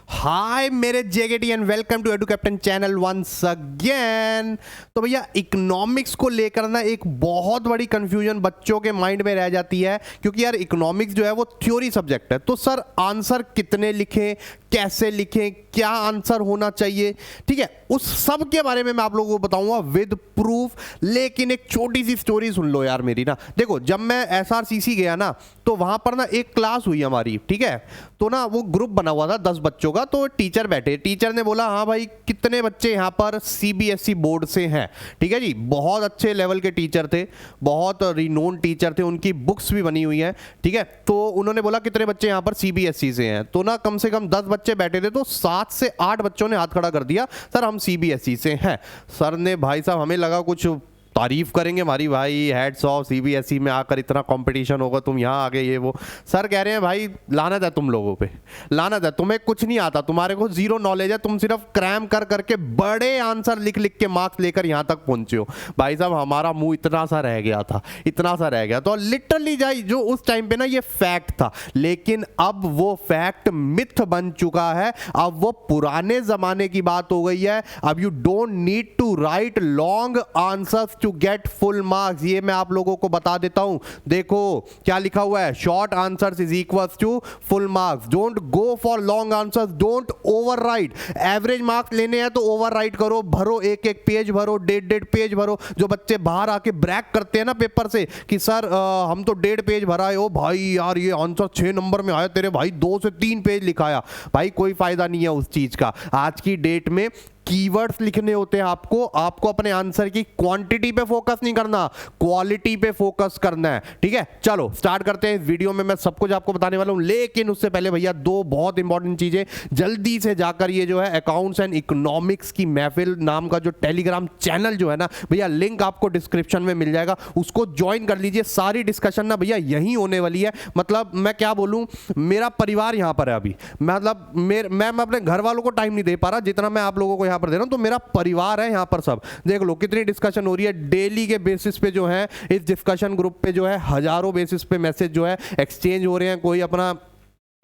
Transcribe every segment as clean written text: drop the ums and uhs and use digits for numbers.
हाय मेरे जेकेटी and welcome to Edu captain channel once again. तो भैया इकोनॉमिक्स को लेकर ना एक बहुत बड़ी कंफ्यूजन बच्चों के माइंड में रह जाती है, क्योंकि यार इकोनॉमिक्स जो है वो थ्योरी सब्जेक्ट है। तो सर आंसर कितने लिखें, कैसे लिखें, क्या आंसर होना चाहिए, ठीक है, उस सब के बारे में मैं आप लोगों को बताऊंगा विद प्रूफ। लेकिन एक छोटी सी स्टोरी सुन लो यार मेरी ना। देखो जब मैं एसआरसीसी गया ना तो वहां पर ना एक क्लास हुई हमारी, ठीक है। तो ना वो ग्रुप बना हुआ था 10 बच्चों का। तो टीचर बैठे, टीचर ने बोला हाँ भाई कितने बच्चे यहाँ पर सीबीएसई बोर्ड से हैं, ठीक है जी। बहुत अच्छे लेवल के टीचर थे, बहुत रिनोन टीचर थे, उनकी बुक्स भी बनी हुई हैं, ठीक है। तो उन्होंने बोला कितने बच्चे यहाँ पर सीबीएसई से हैं। तो ना कम से कम 10 बच्चे बैठे थे, तो 7 से 8 बच्चों ने हाथ खड़ा कर दिया, सर हम सीबीएसई से हैं। सर ने भाई साहब हमें लगा कुछ तारीफ करेंगे हमारी, भाई हेड्स ऑफ, सीबीएसई में आकर इतना कंपटीशन होगा, तुम यहाँ आगे ये वो। सर कह रहे हैं भाई लानत है तुम लोगों पे, लानत है, तुम्हें कुछ नहीं आता, तुम्हारे को जीरो नॉलेज है, तुम सिर्फ क्रैम कर करके बड़े आंसर लिख लिख के मार्क्स लेकर यहाँ तक पहुंचे हो। भाई साहब हमारा मुंह इतना सा रह गया था, इतना सा रह गया। तो लिटरली जाई जो उस टाइम पे ना ये फैक्ट था, लेकिन अब वो फैक्ट मिथ बन चुका है। अब वो पुराने जमाने की बात हो गई है। अब you don't need to write long answers to get full marks. ये मैं आप लोगों को बता देता हूं। देखो क्या लिखा हुआ है, short answers is equals to full marks. Don't go for long answers, don't overwrite. Average marks लेने हैं तो ओवर राइट करो, भरो, एक एक पेज भरो, 1.5 पेज भरो। जो बच्चे बाहर आके ब्रैक करते हैं ना पेपर से कि सर हम तो 1.5 पेज भरा है, ओ भाई यार ये आंसर 6 नंबर में आया, तेरे भाई 2 से 3 पेज लिखाया, भाई कोई फायदा नहीं है उस चीज का। आज की डेट में कीवर्ड्स लिखने होते हैं आपको अपने आंसर की क्वांटिटी पे फोकस नहीं करना, क्वालिटी पे फोकस करना है, ठीक है। चलो स्टार्ट करते हैं। इस वीडियो में मैं सब कुछ आपको बताने वाला हूं, लेकिन उससे पहले भैया 2 बहुत इंपॉर्टेंट चीजें। जल्दी से जाकर ये जो है अकाउंट्स एंड इकोनॉमिक्स की महफिल नाम का जो टेलीग्राम चैनल जो है ना भैया, लिंक आपको डिस्क्रिप्शन में मिल जाएगा, उसको ज्वाइन कर लीजिए। सारी डिस्कशन ना भैया यहीं होने वाली है। मतलब मैं क्या बोलूं, मेरा परिवार यहां पर है अभी, मतलब मैं अपने घर वालों को टाइम नहीं दे पा रहा जितना मैं आप लोगों को पर दे रहा हूं। तो मेरा परिवार है यहां पर सब। देख लो कितनी डिस्कशन हो रही है डेली के बेसिस पे, जो है इस डिस्कशन ग्रुप पे जो है हजारों बेसिस पे मैसेज जो है एक्सचेंज हो रहे हैं। कोई अपना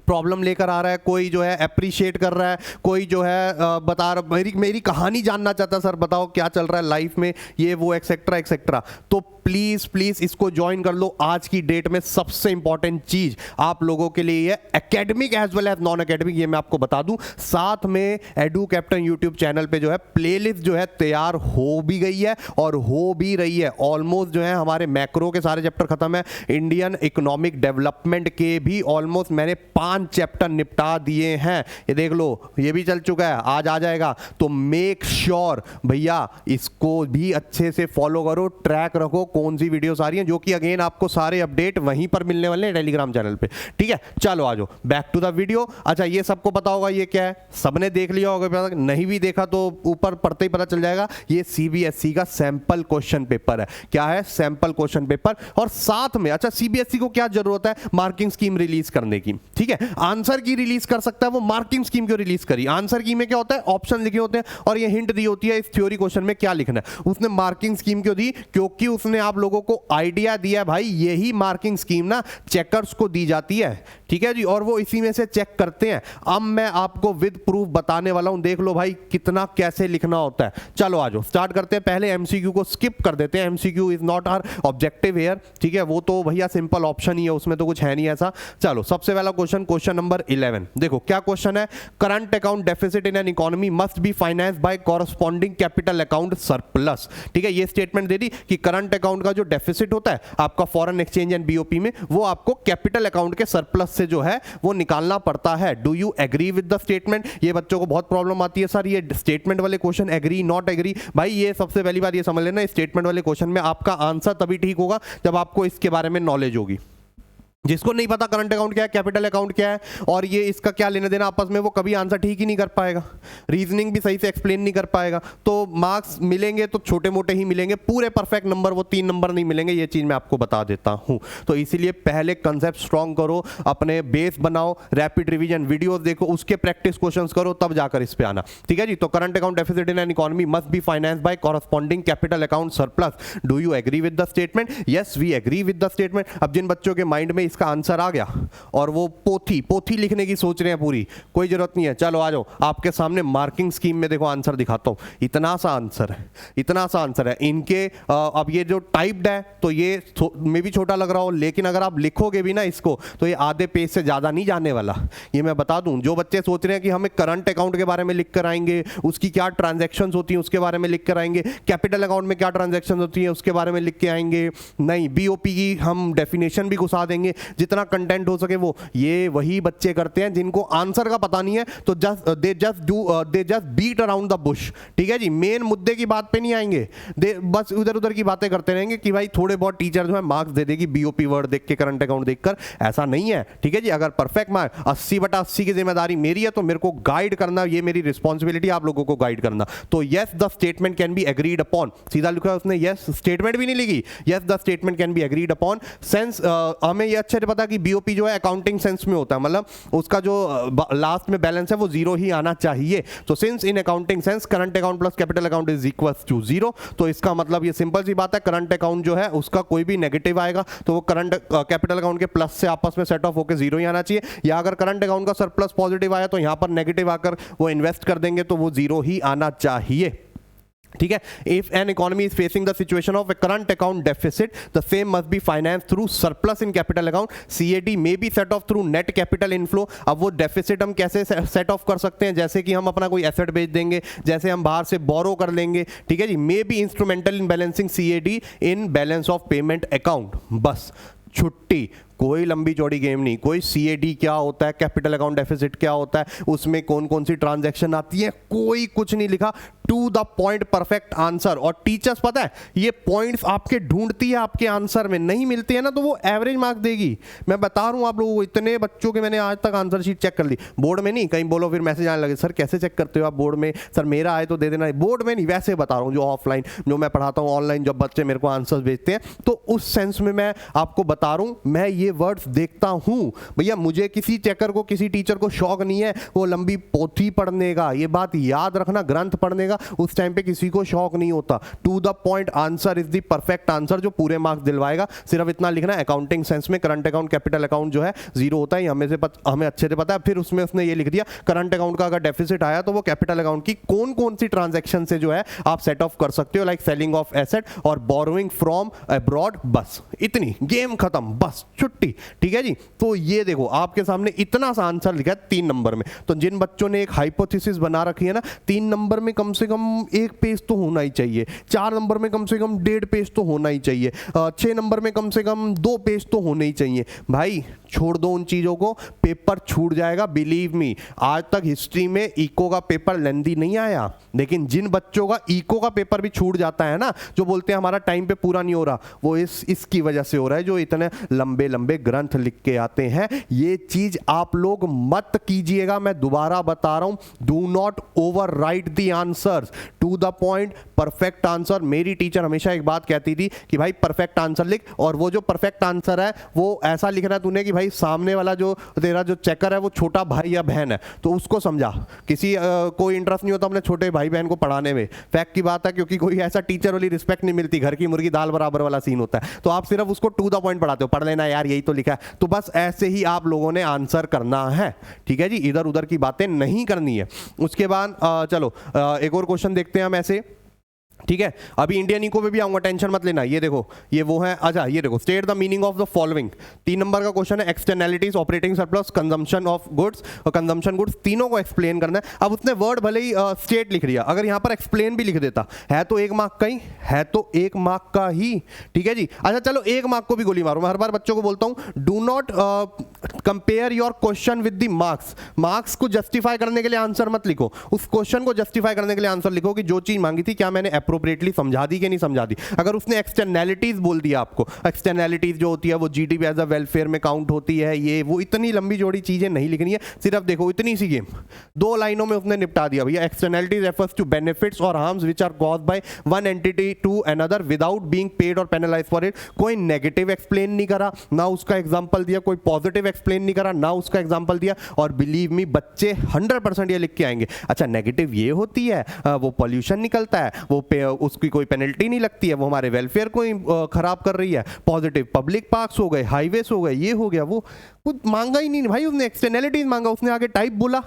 प्रॉब्लम लेकर आ रहा है, कोई जो है अप्रिशिएट कर रहा है, कोई जो है बता रहा मेरी कहानी जानना चाहता है, सर बताओ क्या चल रहा है लाइफ में, ये वो एक्सेट्रा एक्सेट्रा। तो प्लीज प्लीज इसको ज्वाइन कर लो। आज की डेट में सबसे इंपॉर्टेंट चीज आप लोगों के लिए ये academic as well as non academic, ये मैं आपको बता दूं। साथ में एडू कैप्टन यूट्यूब चैनल पे जो है प्लेलिस्ट जो है तैयार हो भी गई है और हो भी रही है। ऑलमोस्ट जो है हमारे मैक्रो के सारे चैप्टर खत्म है, इंडियन इकोनॉमिक डेवलपमेंट के भी ऑलमोस्ट मैंने 5 चैप्टर निपटा दिए हैं। ये देख लो ये भी चल चुका है, आज आ जाएगा। तो मेक श्योर भैया इसको भी अच्छे से फॉलो करो, ट्रैक रखो कौन सी वीडियोस आ रही हैं, जो कि अगेन आपको सारे अपडेट वहीं पर मिलने वाले हैं टेलीग्राम चैनल पे, ठीक है। चलो आ जाओ बैक टू द वीडियो। अच्छा ये सबको पता होगा ये क्या है, सबने देख लिया होगा, नहीं भी देखा तो ऊपर पढ़ते ही पता चल जाएगा। ये सीबीएसई का सैंपल क्वेश्चन पेपर है। क्या है, सैंपल क्वेश्चन पेपर। और साथ में अच्छा सीबीएसई को क्या जरूरत है, मार्किंग स्कीम रिलीज करने की, ठीक है। आंसर की रिलीज कर सकता है वो, मार्किंग स्कीम क्यों रिलीज करी। आंसर की में क्या होता है, ऑप्शन लिखे होते हैं और ये हिंट दी होती है इस थ्योरी क्वेश्चन में क्या लिखना है। उसने मार्किंग स्कीम क्यों दी, क्योंकि उसने आप लोगों को आइडिया दिया है भाई यही मार्किंग स्कीम ना चेकर्स को दी जाती है, ठीक है जी, और वो इसी में से चेक करते हैं। अब मैं आपको विद प्रूफ बताने वाला हूं, देख लो भाई कितना कैसे लिखना होता है। चलो आ जाओ स्टार्ट करते हैं। पहले एमसीक्यू को स्किप कर देते हैं, MCQ is not our objective here, ठीक है, वो तो भैया सिंपल ऑप्शन ही है, उसमें तो कुछ है नहीं ऐसा। चलो सबसे पहला क्वेश्चन, क्वेश्चन नंबर 11। देखो क्या क्वेश्चन है, current account deficit in an economy must be financed by corresponding capital account surplus, ठीक है। ये स्टेटमेंट दे दी कि करंट अकाउंट का जो डेफिसिट होता है आपका फॉरेन एक्सचेंज एंड बीओपी में, वो आपको कैपिटल अकाउंट के सरप्लस से जो है वो निकालना पड़ता है। Do you agree with the statement. ये बच्चों को बहुत प्रॉब्लम आती है, सर ये स्टेटमेंट वाले क्वेश्चन एग्री नॉट एग्री। भाई ये सबसे पहली बात ये समझ लेना, स्टेटमेंट वाले क्वेश्चन में आपका आंसर तभी ठीक होगा जब आपको इसके बारे में नॉलेज होगी। जिसको नहीं पता करंट अकाउंट क्या है, कैपिटल अकाउंट क्या है और ये इसका क्या लेना देना आपस में, वो कभी आंसर ठीक ही नहीं कर पाएगा, रीजनिंग भी सही से एक्सप्लेन नहीं कर पाएगा। तो मार्क्स मिलेंगे तो छोटे मोटे ही मिलेंगे, पूरे परफेक्ट नंबर वो 3 नंबर नहीं मिलेंगे, ये चीज मैं आपको बता देता हूं। तो इसीलिए पहले कंसेप्ट स्ट्रॉन्ग करो, अपने बेस बनाओ, रैपिड रिवीजन वीडियोस देखो, उसके प्रैक्टिस क्वेश्चंस करो, तब जाकर इस पे आना, ठीक है जी। तो current account deficit in an economy must be financed by corresponding capital account surplus. Do you agree with the statement. Yes we agree with the statement. अब जिन बच्चों के माइंड में इसका आंसर आ गया और वो पोथी लिखने की सोच रहे हैं पूरी, कोई जरूरत नहीं है, चलो आ जाओ आपके सामने मार्किंग स्कीम में देखो आंसर दिखाता हूँ। इतना सा आंसर है इनके। अब ये जो टाइप्ड है तो ये में भी छोटा लग रहा हो, लेकिन अगर आप लिखोगे भी ना इसको तो ये आधे पेज से ज़्यादा नहीं जाने वाला, ये मैं बता दूं। जो बच्चे सोच रहे हैं कि हमें करंट अकाउंट के बारे में लिख कर आएंगे, उसकी क्या ट्रांजैक्शन होती हैं उसके बारे में लिख कर आएंगे, कैपिटल अकाउंट में क्या ट्रांजैक्शन होती है उसके बारे में लिख के आएंगे, नहीं बीओपी की हम डेफिनेशन भी घुसा देंगे, जितना कंटेंट हो सके वो। ये वही बच्चे करते हैं जिनको आंसर का पता नहीं है, तो they just beat around the bush, ठीक है जी। मेन मुद्दे की बात पे नहीं आएंगे, बस उधर उधर की बातें करते रहेंगे कि भाई थोड़े बहुत टीचर जो है मार्क्स दे देगी बीओपी वर्ड देख के, करंट अकाउंट देखकर, ऐसा नहीं है, ठीक है जी। अगर परफेक्ट मार्क 80/80 की जिम्मेदारी मेरी है तो मेरे को गाइड करना, ये मेरी रिस्पॉन्सिबिलिटी आप लोगों को गाइड करना। तो yes the statement can be agreed upon, सीधा लिखा है उसने, यस स्टेटमेंट भी नहीं लिखी, yes the statement can be agreed upon. Sense हमें ये अच्छे से पता कि बीओपी जो है अकाउंटिंग सेंस में होता है, मतलब उसका जो लास्ट में बैलेंस है वो जीरो ही आना चाहिए। तो since in accounting sense current account plus capital account is equals to 0, तो इसका मतलब ये सिंपल सी बात है, करंट अकाउंट जो है उसका कोई भी नेगेटिव आएगा तो वो करंट कैपिटल अकाउंट के प्लस से आपस में सेट ऑफ होकर 0 ही आना चाहिए, या अगर करंट अकाउंट का सरप्लस पॉजिटिव आया तो यहां पर नेगेटिव आकर वो इन्वेस्ट कर देंगे तो वो 0 ही आना चाहिए, ठीक है। If an economy is facing the situation of A current account deficit, the same must be finance through surplus in capital account. CAD may be set of through net capital inflow. अब वो deficit हम कैसे set of कर सकते हैं, जैसे कि हम अपना कोई एसेट बेच देंगे, जैसे हम बाहर से बोरो कर लेंगे, ठीक है जी। May be instrumental in balancing CAD in balance of payment account, बस छुट्टी, कोई लंबी चौड़ी गेम नहीं। कोई सीएडी क्या होता है, कैपिटल अकाउंट डेफिसिट क्या होता है, उसमें कौन कौन सी ट्रांजैक्शन आती है, कोई कुछ नहीं लिखा, to the point perfect answer. और टीचर्स पता है ये पॉइंट्स आपके ढूंढती है, आपके आंसर में नहीं मिलते हैं ना तो वो एवरेज मार्क्स देगी। मैं बता रहा हूं आप लोगों को, इतने बच्चों के मैंने आज तक आंसर शीट चेक कर ली, बोर्ड में नहीं, कहीं बोलो फिर मैसेज आने लगे, सर कैसे चेक करते हो आप बोर्ड में, सर मेरा आए तो दे देना, बोर्ड में नहीं, वैसे बता रहा हूँ जो ऑफलाइन जो मैं पढ़ाता हूँ, ऑनलाइन जब बच्चे मेरे को आंसर भेजते हैं तो उस सेंस में मैं आपको बता रहा हूँ, मैं ये वर्ड्स देखता हूं भैया। मुझे किसी चेकर को, किसी टीचर को शौक नहीं है वो लंबी पोथी पढ़ने का, ये बात याद रखना, ग्रंथ पढ़ने का उस टाइम पे किसी को शौक नहीं होता। To the point answer is the perfect answer जो पूरे मार्क्स दिलवाएगा। सिर्फ इतना लिखना है, अकाउंटिंग सेंस में करंट अकाउंट कैपिटल अकाउंट जो है 0 होता है, हमें अच्छे से पता है। फिर उसमें उसने ये लिख दिया करंट अकाउंट का अगर डेफिसिट आया तो वो कैपिटल अकाउंट की कौन कौन सी ट्रांजैक्शन से जो है आप सेट ऑफ कर सकते हो, लाइक सेलिंग ऑफ एसेट और बोरोइंग फ्रॉम अब्रॉड, बस इतनी, गेम खत्म, बस छुट्टी, ठीक है जी। तो ये देखो आपके सामने इतना सा आंसर लिखा है 3 नंबर में। तो जिन बच्चों ने एक हाइपोथेसिस बना रखी है ना, 3 नंबर में कम से कम 1 पेज तो होना ही चाहिए, 4 नंबर में कम से कम 1.5 पेज तो होना ही चाहिए, 6 नंबर में कम से कम 2 पेज तो होने ही चाहिए। भाई छोड़ दो उन चीजों को, पेपर छूट जाएगा, बिलीव मी। आज तक हिस्ट्री में इको का पेपर लेंदी नहीं आया, लेकिन जिन बच्चों का इको का पेपर भी छूट जाता है ना, जो बोलते हैं हमारा टाइम पे पूरा नहीं हो रहा, वो इसकी वजह से हो रहा है, जो इतने लंबे लंबे ग्रंथ लिख के आते हैं। ये चीज आप लोग मत कीजिएगा, मैं दोबारा बता रहा हूं, do not overwrite the answers, to the point perfect answer. मेरी टीचर हमेशा एक बात कहती थी कि भाई परफेक्ट आंसर लिख, और वो जो परफेक्ट आंसर है वो ऐसा लिखना तूने कि भाई सामने वाला जो तेरा जो चेकर है वो छोटा भाई या बहन है, तो उसको समझा। किसी कोई इंटरेस्ट नहीं होता अपने छोटे भाई बहन को पढ़ाने में, फैक्ट की बात है, क्योंकि कोई ऐसा टीचर वाली रिस्पेक्ट नहीं मिलती, घर की मुर्गी दाल बराबर वाला सीन होता है। तो आप सिर्फ उसको टू द पॉइंट पढ़ाते हो, पढ़ लेना यार यही तो लिखा है, तो बस ऐसे ही आप लोगों ने आंसर करना है, ठीक है जी, इधर उधर की बातें नहीं करनी है। उसके बाद चलो एक और क्वेश्चन देखते हैं हम ऐसे, ठीक है। अभी इंडियन इको पे भी आऊंगा, टेंशन मत लेना। ये देखो, ये वो है, अच्छा ये देखो, state the meaning of the following. 3 number का क्वेश्चन है, externalities, operating surplus, consumption of goods और कंजम्पशन गुड्स, तीनों को एक्सप्लेन करना है। अब उसने वर्ड भले ही स्टेट लिख दिया, अगर यहां पर एक्सप्लेन भी लिख देता, है तो 1 मार्क का ही है, तो 1 मार्क का ही, ठीक है जी। अच्छा चलो 1 मार्क को भी गोली मारो। मैं हर बार बच्चों को बोलता हूं, do not compare your question with the marks. Marks को जस्टिफाई करने के लिए आंसर मत लिखो, उस क्वेश्चन को जस्टिफाई करने के लिए आंसर लिखो कि जो चीज मांगी थी क्या मैंने अप्रोप्रिएटली समझा दी कि नहीं समझा दी। अगर उसने एक्सटर्नैलिटीज बोल दिया आपको, एक्सटर्नैलिटीज जो होती है वो जीडीपी एज अ वेलफेयर में काउंट होती है, ये वो, इतनी लंबी जोड़ी चीजें नहीं लिखनी है, सिर्फ देखो इतनी सी गेम 2 लाइनों में उसने निपटा दिया भैया। एक्सटर्नैलिटीज रेफर्स टू बेनिफिट्स और harms which are caused by one entity to another without being paid और पेनलाइज्ड फॉर इट। कोई नेगेटिव एक्सप्लेन नहीं करा, ना उसका एग्जांपल दिया, कोई पॉजिटिव एक्सप्लेन नहीं करा, ना उसका एग्जांपल दिया। और बिलीव मी बच्चे 100% ये लिख के आएंगे, अच्छा नेगेटिव ये होती है, वो पॉल्यूशन निकलता है, वो उसकी कोई पेनल्टी नहीं लगती है, वो हमारे वेलफेयर को ही खराब कर रही है। पॉजिटिव पब्लिक पार्क्स हो गए, हाईवेज हो गए, ये हो गया, वो कुछ मांगा ही नहीं भाई, उसने एक्सटर्नैलिटीज मांगा, उसने आगे टाइप बोला,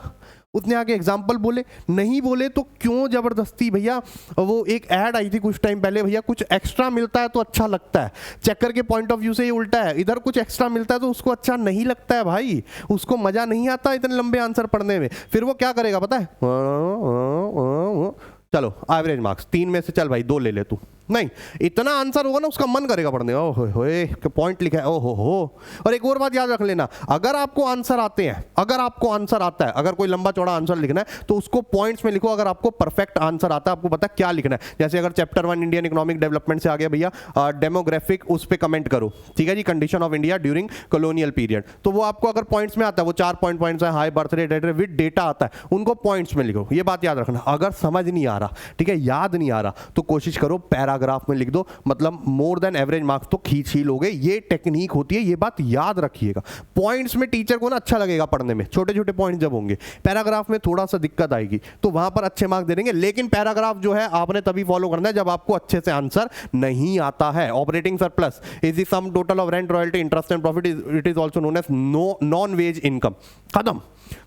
उसने आगे एग्जाम्पल बोले, नहीं बोले तो क्यों जबरदस्ती भैया। वो एक ऐड आई थी कुछ टाइम पहले, भैया कुछ एक्स्ट्रा मिलता है तो अच्छा लगता है, चेकर के पॉइंट ऑफ व्यू से ये उल्टा है, इधर कुछ एक्स्ट्रा मिलता है तो उसको अच्छा नहीं लगता है भाई, उसको मजा नहीं आता इतने लंबे आंसर पढ़ने में। फिर वो क्या करेगा पता है, चलो एवरेज मार्क्स 3 में से चल भाई 2 ले ले तू, नहीं इतना आंसर होगा ना उसका मन करेगा पढ़ने, ओहो होए पॉइंट लिखा है, ओहो हो। और एक और बात याद रख लेना, अगर आपको आंसर आते हैं, अगर आपको आंसर आता है, अगर कोई लंबा चौड़ा आंसर लिखना है तो उसको पॉइंट्स में लिखो, अगर आपको परफेक्ट आंसर आता है, आपको पता है क्या लिखना है। जैसे अगर चैप्टर 1 इंडियन इकोनॉमिक डेवलपमेंट से आ गया भैया डेमोग्राफिक, उस पर कमेंट करो, ठीक है जी, condition of India during colonial period, तो वो आपको अगर पॉइंट्स में आता है, वो 4 पॉइंट्स है, high birth rate with data आता है, उनको पॉइंट्स में लिखो। ये बात याद रखना। अगर समझ नहीं आ रहा, ठीक है, याद नहीं आ रहा, तो कोशिश करो पैराग्राफ में लिख दो, मतलब मोर देन एवरेज मार्क्स तो खींच ही लोगे। ये टेक्निक होती है, ये बात याद रखिएगा। पॉइंट्स में टीचर को ना अच्छा लगेगा पढ़ने में, छोटे छोटे पॉइंट्स जब होंगे, पैराग्राफ में थोड़ा सा दिक्कत आएगी, तो वहां पर अच्छे मार्क्स दे देंगे। लेकिन पैराग्राफ जो है आपने तभी फॉलो करना है जब आपको अच्छे से आंसर नहीं आता है। Operating surplus is the sum total of rent, royalty, interest and profit, it is also known as non wage income. खत्म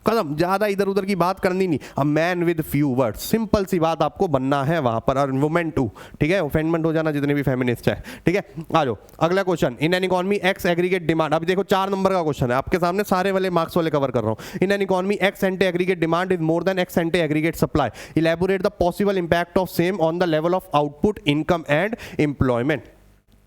खत्म, ज्यादा इधर उधर की बात करनी नहीं। A man with few words, simple सी बात आपको बनना है वहां पर। और वुमेन टू, ठीक है, ऑफेंडमेंट हो जाना जितने भी फेमिनिस्ट है, ठीक है। आ जाओ अगला question. In an economy x aggregate demand, अभी देखो 4 नंबर का क्वेश्चन है आपके सामने, सारे वाले मार्क्स वाले कवर कर रहा हूं। इन an economy x एंटे aggregate demand is more then x एंटे aggregate supply, elaborate the possible impact of same on the level of output, income and employment.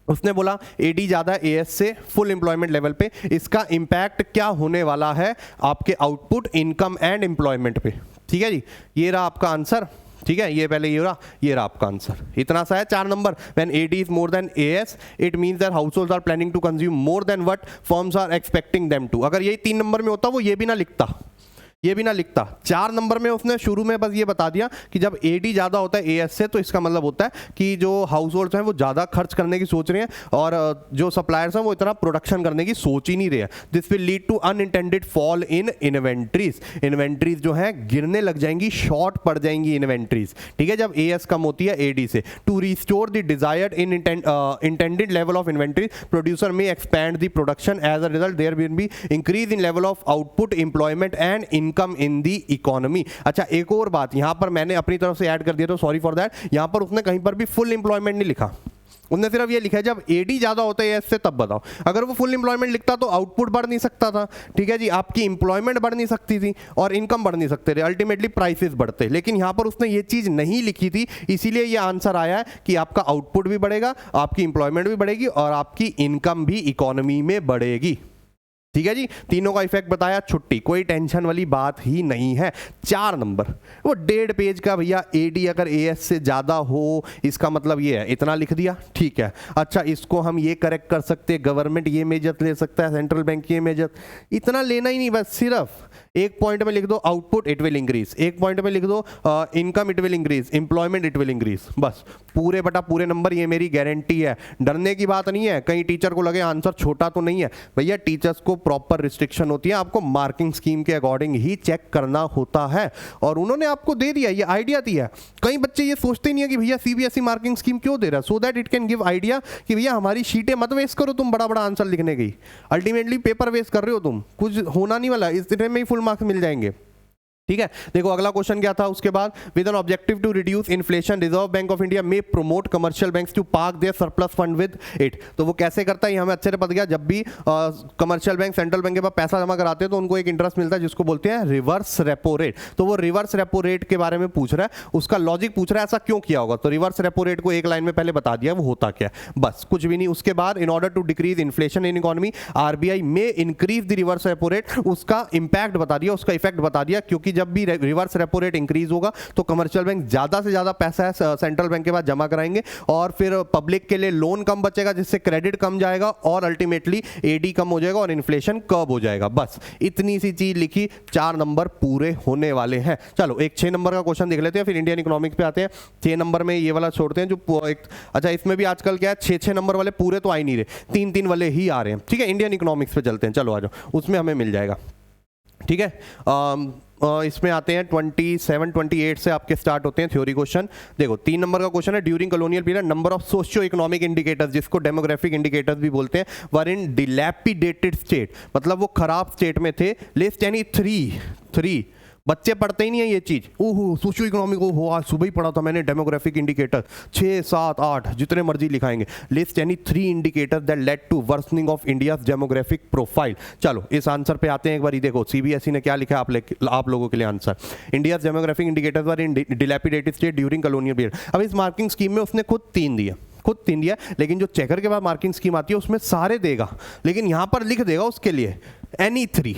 उसने बोला एडी ज्यादा एएस से फुल एम्प्लॉयमेंट लेवल पे, इसका impact क्या होने वाला है आपके आउटपुट, इनकम एंड एम्प्लॉयमेंट पे, ठीक है जी। ये रहा आपका आंसर, ठीक है, ये पहले ये रहा आपका आंसर। इतना सा है 4 number. When AD is more than AS it means that households are planning to consume more than what firms are expecting them to. अगर यही 3 नंबर में होता वो ये भी ना लिखता, ये भी ना लिखता। 4 नंबर में उसने शुरू में बस ये बता दिया कि जब एडी ज्यादा होता है एएस से, तो इसका मतलब होता है कि जो हाउस होल्ड्स हैं वो ज्यादा खर्च करने की सोच रहे हैं, और जो सप्लायर्स हैं वो इतना प्रोडक्शन करने की सोच ही नहीं रहे हैं। This will lead to unintended fall in inventories, inventories जो है गिरने लग जाएंगी, शॉर्ट पड़ जाएंगी इन्वेंट्रीज, ठीक है, जब एएस कम होती है एडी से। To restore the desired intended level of inventories, producer में expand the production, as a result there will be increase in level of output, employment and income in the economy. अच्छा एक और बात यहां पर मैंने अपनी तरफ से ऐड कर दिया, तो सॉरी फॉर दैट। यहां पर उसने कहीं पर भी फुल एम्प्लॉयमेंट नहीं लिखा, उसने सिर्फ ये लिखा है जब एडी ज्यादा होता है इससे तब बताओ। अगर वो फुल एम्प्लॉयमेंट लिखता तो आउटपुट बढ़ नहीं सकता था, ठीक है जी, आपकी एम्प्लॉयमेंट बढ़ नहीं सकती थी और इनकम बढ़ नहीं सकते थे, अल्टीमेटली प्राइसेस बढ़ते। लेकिन यहां पर उसने ये चीज नहीं लिखी थी, इसीलिए ये आंसर आया है कि आपका आउटपुट भी बढ़ेगा, आपकी एम्प्लॉयमेंट भी बढ़ेगी और आपकी इनकम भी इकोनॉमी में बढ़ेगी, ठीक है जी। तीनों का इफेक्ट बताया, छुट्टी, कोई टेंशन वाली बात ही नहीं है। 4 नंबर, वो 1.5 पेज का भैया, एडी अगर एएस से ज्यादा हो इसका मतलब ये है, इतना लिख दिया, ठीक है। अच्छा इसको हम ये करेक्ट कर सकते हैं, गवर्नमेंट ये मेजर ले सकता है, सेंट्रल बैंक ये मेजर, इतना लेना ही नहीं, बस सिर्फ एक पॉइंट में लिख दो आउटपुट इट विल इंक्रीज, एक पॉइंट में लिख दो income it will increase, employment it will increase, बस पूरे बटा पूरे नंबर, ये मेरी गारंटी है। डरने की बात नहीं है, कहीं टीचर को लगे आंसर छोटा तो नहीं है, भैया टीचर्स को प्रॉपर रिस्ट्रिक्शन होती है, आपको मार्किंग स्कीम के अकॉर्डिंग ही चेक करना होता है, और उन्होंने आपको दे दिया, ये आइडिया दिया। कई बच्चे ये सोचते नहीं है कि भैया सीबीएसई मार्किंग स्कीम क्यों दे रहा है, so that it can give idea कि भैया हमारी शीटें मत वेस्ट करो तुम बड़ा बड़ा आंसर लिखने की, अल्टीमेटली पेपर वेस्ट कर रहे हो तुम, कुछ होना नहीं वाला, इतने में ही फुल मार्क्स मिल जाएंगे, ठीक है। देखो अगला क्वेश्चन क्या था उसके बाद, with an objective to reduce inflation Reserve Bank of India में promote commercial banks to park their surplus fund with it. तो वो कैसे करता है ये हमें अच्छे से पता गया, जब भी कमर्शियल बैंक सेंट्रल बैंक के पास पैसा जमा कराते हैं तो उनको एक इंटरेस्ट मिलता है जिसको बोलते हैं रिवर्स रेपो रेट। तो वो रिवर्स रेपो रेट के बारे में पूछ रहा है, उसका लॉजिक पूछ रहा है ऐसा क्यों किया होगा। तो रिवर्स रेपो रेट को एक लाइन में पहले बता दिया वो होता क्या, बस कुछ भी नहीं। उसके बाद in order to decrease inflation in economy RBI में increase the reverse repo rate, उसका इंपैक्ट बता दिया, उसका इफेक्ट बता दिया, क्योंकि जब भी रिवर्स रेपो रेट इंक्रीज होगा तो कमर्शियल बैंक ज्यादा से ज्यादा पैसा है सेंट्रल बैंक के पास जमा कराएंगे, और फिर पब्लिक के लिए लोन कम बचेगा जिससे क्रेडिट कम जाएगा, और अल्टीमेटली एडी कम हो जाएगा और इन्फ्लेशन कर्व हो जाएगा। बस इतनी सी चीज लिखी, 4 नंबर पूरे होने वाले हैं। चलो एक 6 नंबर का क्वेश्चन देख लेते हैं, फिर इंडियन इकोनॉमिक्स पे आते हैं। 6 नंबर में ये वाला छोड़ते हैं जो एक, अच्छा इसमें भी आजकल क्या है 6-6 नंबर वाले पूरे तो आ ही नहीं रहे, 3-3 वाले ही आ रहे हैं, ठीक है। इंडियन इकोनॉमिक्स पे चलते हैं, चलो आ जाओ, उसमें हमें मिल जाएगा, ठीक है। इसमें आते हैं 27-28 से आपके स्टार्ट होते हैं थ्योरी क्वेश्चन। देखो 3 नंबर का क्वेश्चन है, during colonial period number of socio economic indicators, जिसको डेमोग्राफिक इंडिकेटर्स भी बोलते हैं, वर इन डिलैपिडेटेड स्टेट, मतलब वो खराब स्टेट में थे। लिस्ट यानी 3 बच्चे पढ़ते ही नहीं है ये चीज। ओहो सोशियो इकोनॉमिक, ओहो आज सुबह ही पढ़ा था मैंने डेमोग्राफिक इंडिकेटर, 6, 7, 8 जितने मर्जी लिखाएंगे। लिस्ट यानी 3 indicator that led to worsening of India's demographic profile. चलो इस आंसर पे आते हैं एक बार। देखो सीबीएसई ने क्या लिखा है आप लोगों के लिए आंसर, इंडियाज डेमोग्राफिक इंडिकेटर्स वर इन dilapidated state during colonial period. अब इस मार्किंग स्कीम में उसने खुद 3 दिया, लेकिन जो चेकर के बाद मार्किंग स्कीम आती है उसमें सारे देगा, लेकिन यहां पर लिख देगा उसके लिए any 3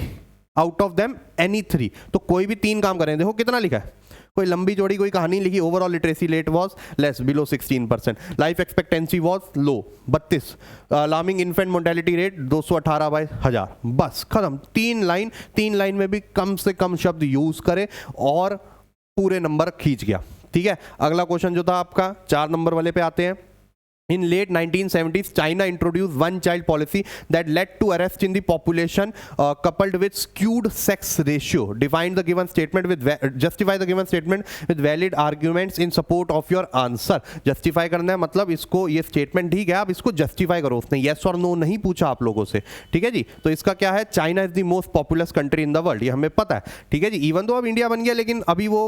out of them, any 3। तो कोई भी 3 काम करें। देखो कितना लिखा है, कोई लंबी चौड़ी कोई कहानी लिखी। Overall literacy rate was less below 16%, life expectancy was low 32, alarming infant mortality rate 218/1000। बस खत्म। 3 लाइन में भी कम से कम शब्द यूज करे और पूरे नंबर खींच गया। ठीक है, अगला क्वेश्चन जो था आपका 4 नंबर वाले पे आते हैं। In late 1970s, China introduced one-child policy that led to arrest in the population, coupled with skewed sex ratio. Justify the given statement with valid arguments in support of your answer. Justify करना है मतलब इसको, ये statement ठीक है, आप इसको justify करो। उसने yes और no नहीं पूछा आप लोगों से। ठीक है जी, तो इसका क्या है, China is the most populous country in the world, ये हमें पता है। ठीक है जी, इवन तो अब इंडिया बन गया लेकिन अभी वो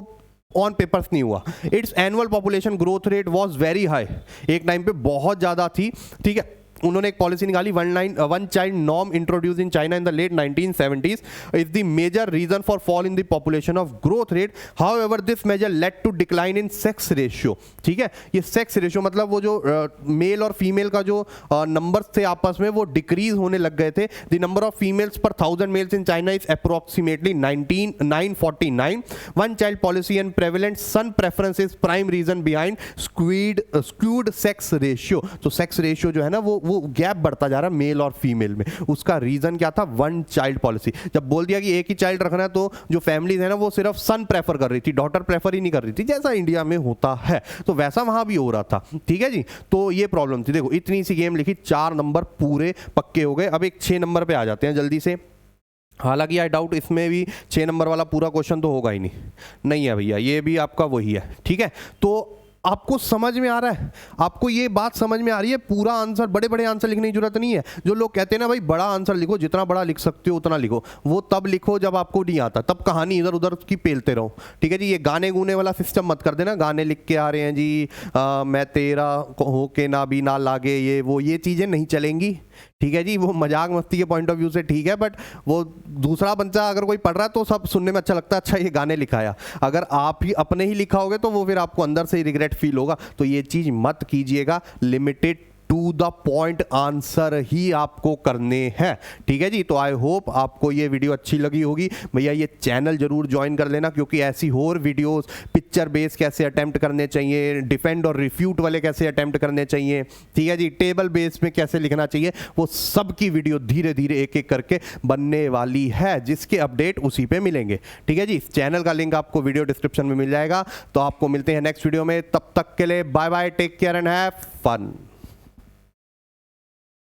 ऑन पेपर्स नहीं हुआ। It's annual population growth rate was very high, एक टाइम पे बहुत ज्यादा थी। ठीक है, उन्होंने एक पॉलिसी निकाली, one child norm introduce in China in the late 1970s is the major reason for fall in the population of growth rate. However this measure led to decline in sex ratio. ठीक है, ये sex ratio मतलब वो जो mail और female का जो numbers थे आपस में वो डिक्रीज होने लग गए थे। The number of females per 1000 males in China is approximately 949। One child policy and prevalent son preference is prime reason behind skewed sex ratio. तो सेक्स रेशियो जो है ना वो गैप बढ़ता जा रहा है मेल और फीमेल में। उसका रीजन क्या था, वन चाइल्ड पॉलिसी। जब बोल दिया कि एक ही चाइल्ड रखना है तो जो फैमिलीज है ना वो सिर्फ सन प्रेफर कर रही थी, डॉटर प्रेफर ही नहीं कर रही थी, जैसा इंडिया में होता है, तो वैसा वहां भी हो रहा था। ठीक है जी, तो ये प्रॉब्लम थी। देखो इतनी सी गेम लिखी, 4 नंबर पूरे पक्के हो गए। अब एक 6 नंबर पे आ जाते हैं जल्दी से। हालांकि आई डाउट इसमें भी 6 नंबर वाला पूरा क्वेश्चन तो होगा ही नहीं है भैया, ये भी आपका वही है। ठीक है, तो आपको समझ में आ रहा है, आपको ये बात समझ में आ रही है, पूरा आंसर, बड़े बड़े आंसर लिखने की जरूरत नहीं है। जो लोग कहते हैं ना भाई बड़ा आंसर लिखो, जितना बड़ा लिख सकते हो उतना लिखो, वो तब लिखो जब आपको नहीं आता, तब कहानी इधर उधर की पेलते रहो। ठीक है जी, ये गाने गूने वाला सिस्टम मत कर देना, गाने लिख के आ रहे हैं जी, मैं तेरा हो के ना भी ना लागे, ये चीजें नहीं चलेंगी। ठीक है जी, वो मजाक मस्ती के पॉइंट ऑफ व्यू से ठीक है, बट वो दूसरा बच्चा अगर कोई पढ़ रहा है तो सब सुनने में अच्छा लगता है, अच्छा ये गाने लिखाया। अगर आप ही अपने ही लिखाओगे तो वो फिर आपको अंदर से ही रिग्रेट फील होगा। तो ये चीज मत कीजिएगा, limited to the point answer ही आपको करने हैं। ठीक है जी, तो आई होप आपको ये वीडियो अच्छी लगी होगी। भैया ये चैनल जरूर ज्वाइन कर लेना, क्योंकि ऐसी और वीडियोस, पिक्चर बेस कैसे अटेम्प्ट करने चाहिए, डिफेंड और रिफ्यूट वाले कैसे अटेम्प्ट करने चाहिए, ठीक है जी, टेबल बेस में कैसे लिखना चाहिए, वो सब की वीडियो धीरे धीरे एक एक करके बनने वाली है, जिसके अपडेट उसी पे मिलेंगे। ठीक है जी, इस चैनल का लिंक आपको वीडियो डिस्क्रिप्शन में मिल जाएगा। तो आपको मिलते हैं नेक्स्ट वीडियो में, तब तक के लिए bye bye, take care and have fun.